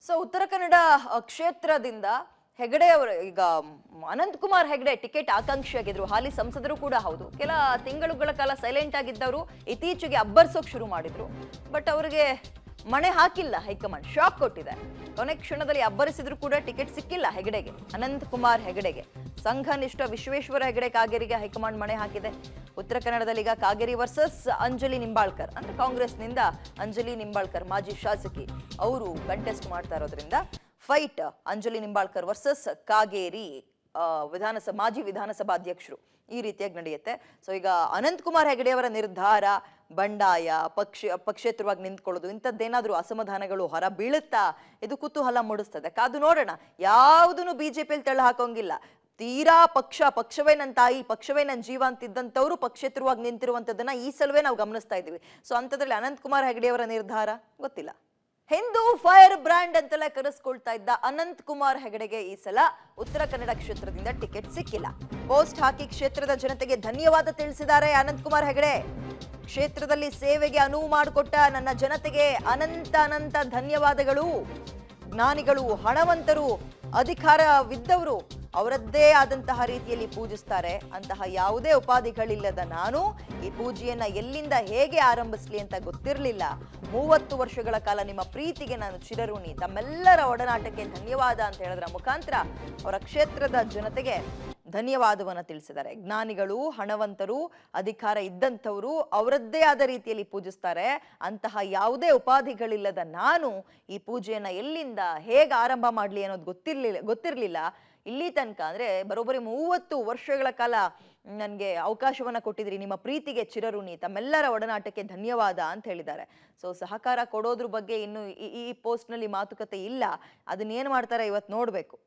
So Uttara Kannada ಕ್ಷೇತ್ರದಿಂದ ಹೆಗಡೆ ಅವರು ಈಗ ಅನಂತ್ ಕುಮಾರ್ ಹೆಗಡೆ ಟಿಕೆಟ್ ಆಕಾಂಕ್ಷಿಯಾಗಿದ್ರು. ಹಾಲಿ ಸಂಸದರು ಕೂಡ ಹೌದು. ಕೆಲ ತಿಂಗಳುಗಳ ಕಾಲ ಸೈಲೆಂಟ್ ಆಗಿದ್ದವರು ಇತ್ತೀಚೆಗೆ ಅಬ್ಬರ್ಸೋಕ್ ಶುರು ಮಾಡಿದ್ರು. ಬಟ್ ಅವರಿಗೆ ಮಣೆ ಹಾಕಿಲ್ಲ ಹೈಕಮಾಂಡ್, ಶಾಕ್ ಕೊಟ್ಟಿದೆ. ಕೊನೆ ಕ್ಷಣದಲ್ಲಿ ಅಬ್ಬರಿಸಿದ್ರು ಕೂಡ ಟಿಕೆಟ್ ಸಿಕ್ಕಿಲ್ಲ ಹೆಗಡೆಗೆ, ಅನಂತ್ ಕುಮಾರ್ ಹೆಗಡೆಗೆ. ಸಂಘನಿಷ್ಠ ವಿಶ್ವೇಶ್ವರ ಹೆಗಡೆ ಕಾಗೇರಿಗೆ ಹೈಕಮಾಂಡ್ ಮಣೆ ಹಾಕಿದೆ. ಉತ್ತರ ಕನ್ನಡದಲ್ಲಿ ಈಗ ಕಾಗೇರಿ ವರ್ಸಸ್ ಅಂಜಲಿ ನಿಂಬಾಳ್ಕರ್, ಅಂದ್ರೆ ಕಾಂಗ್ರೆಸ್ನಿಂದ ಅಂಜಲಿ ನಿಂಬಾಳ್ಕರ್ ಮಾಜಿ ಶಾಸಕಿ, ಅವರು ಕಂಟೆಸ್ಟ್ ಮಾಡ್ತಾ ಇರೋದ್ರಿಂದ ಫೈಟ್ ಅಂಜಲಿ ನಿಂಬಾಳ್ಕರ್ ವರ್ಸಸ್ ಕಾಗೇರಿ ಮಾಜಿ ವಿಧಾನಸಭಾಧ್ಯಕ್ಷರು, ಈ ರೀತಿಯಾಗಿ ನಡೆಯುತ್ತೆ. ಸೊ ಈಗ ಅನಂತ್ ಕುಮಾರ್ ಹೆಗಡೆಯವರ ನಿರ್ಧಾರ, ಬಂಡಾಯ, ಪಕ್ಷೇತರವಾಗಿ ನಿಂತ್ಕೊಳ್ಳೋದು, ಇಂಥದ್ದೇನಾದ್ರೂ ಅಸಮಾಧಾನಗಳು ಹೊರ ಬೀಳುತ್ತಾ, ಇದು ಕುತೂಹಲ ಮೂಡಿಸ್ತದೆ. ಕಾದು ನೋಡೋಣ. ಯಾವುದನ್ನು ಬಿಜೆಪಿಯಲ್ಲಿ ತಳ್ಳ ಹಾಕೋಂಗಿಲ್ಲ. ತೀರಾ ಪಕ್ಷವೇ ನನ್ನ ತಾಯಿ, ಪಕ್ಷವೇ ನನ್ನ ಜೀವ ಅಂತಿದ್ದಂಥವ್ರು ಪಕ್ಷೇತರವಾಗಿ ನಿಂತಿರುವಂಥದ್ದನ್ನ ಈ ಸಲವೇ ನಾವು ಗಮನಿಸ್ತಾ ಇದ್ದೀವಿ. ಸೊ ಅಂಥದ್ರಲ್ಲಿ ಅನಂತ್ ಕುಮಾರ್ ಹೆಗಡೆಯವರ ನಿರ್ಧಾರ ಗೊತ್ತಿಲ್ಲ. ಹಿಂದೂ ಫೈರ್ ಬ್ರ್ಯಾಂಡ್ ಅಂತೆಲ್ಲ ಕರೆಸ್ಕೊಳ್ತಾ ಇದ್ದ ಅನಂತ್ ಕುಮಾರ್ ಹೆಗಡೆಗೆ ಈ ಸಲ ಉತ್ತರ ಕನ್ನಡ ಕ್ಷೇತ್ರದಿಂದ ಟಿಕೆಟ್ ಸಿಕ್ಕಿಲ್ಲ. ಪೋಸ್ಟ್ ಹಾಕಿ ಕ್ಷೇತ್ರದ ಜನತೆಗೆ ಧನ್ಯವಾದ ತಿಳಿಸಿದ್ದಾರೆ ಅನಂತ್ ಕುಮಾರ್ ಹೆಗಡೆ. ಕ್ಷೇತ್ರದಲ್ಲಿ ಸೇವೆಗೆ ಅನುವು ಮಾಡಿಕೊಟ್ಟ ನನ್ನ ಜನತೆಗೆ ಅನಂತ ಧನ್ಯವಾದಗಳು. ಜ್ಞಾನಿಗಳು, ಹಣವಂತರು, ಅಧಿಕಾರವಿದ್ದವರು ಅವರದ್ದೇ ಆದಂತಹ ರೀತಿಯಲ್ಲಿ ಪೂಜಿಸ್ತಾರೆ. ಅಂತಹ ಯಾವುದೇ ಉಪಾಧಿಗಳಿಲ್ಲದ ನಾನು ಈ ಪೂಜೆಯನ್ನ ಎಲ್ಲಿಂದ ಹೇಗೆ ಆರಂಭಿಸ್ಲಿ ಅಂತ ಗೊತ್ತಿರಲಿಲ್ಲ. 30 ವರ್ಷಗಳ ಕಾಲ ನಿಮ್ಮ ಪ್ರೀತಿಗೆ ನಾನು ಚಿರಋಣಿ. ತಮ್ಮೆಲ್ಲರ ಒಡನಾಟಕ್ಕೆ ಧನ್ಯವಾದ ಅಂತ ಹೇಳೋದ್ರ ಮುಖಾಂತರ ಅವರ ಕ್ಷೇತ್ರದ ಜನತೆಗೆ ಧನ್ಯವಾದವನ್ನ ತಿಳಿಸಿದ್ದಾರೆ. ಜ್ಞಾನಿಗಳು, ಹಣವಂತರು, ಅಧಿಕಾರ ಇದ್ದಂಥವರು ಅವರದ್ದೇ ಆದ ರೀತಿಯಲ್ಲಿ ಪೂಜಿಸ್ತಾರೆ. ಅಂತಹ ಯಾವುದೇ ಉಪಾಧಿಗಳಿಲ್ಲದ ನಾನು ಈ ಪೂಜೆಯನ್ನ ಎಲ್ಲಿಂದ ಹೇಗೆ ಆರಂಭ ಮಾಡ್ಲಿ ಅನ್ನೋದು ಗೊತ್ತಿರ್ಲಿಲ್ಲ. ಇಲ್ಲಿ ತನಕ ಅಂದ್ರೆ ಬರೋಬ್ಬರಿ 30 ವರ್ಷಗಳ ಕಾಲ ನನಗೆ ಅವಕಾಶವನ್ನ ಕೊಟ್ಟಿದ್ರಿ. ನಿಮ್ಮ ಪ್ರೀತಿಗೆ ಚಿರಋಣಿ, ತಮ್ಮೆಲ್ಲರ ಒಡನಾಟಕ್ಕೆ ಧನ್ಯವಾದ ಅಂತ ಹೇಳಿದ್ದಾರೆ. ಸೊ ಸಹಕಾರ ಕೊಡೋದ್ರ ಬಗ್ಗೆ ಇನ್ನು ಈ ಪೋಸ್ಟ್ ನಲ್ಲಿ ಮಾತುಕತೆ ಇಲ್ಲ. ಅದನ್ನೇನ್ ಮಾಡ್ತಾರೆ ಇವತ್ತು ನೋಡ್ಬೇಕು.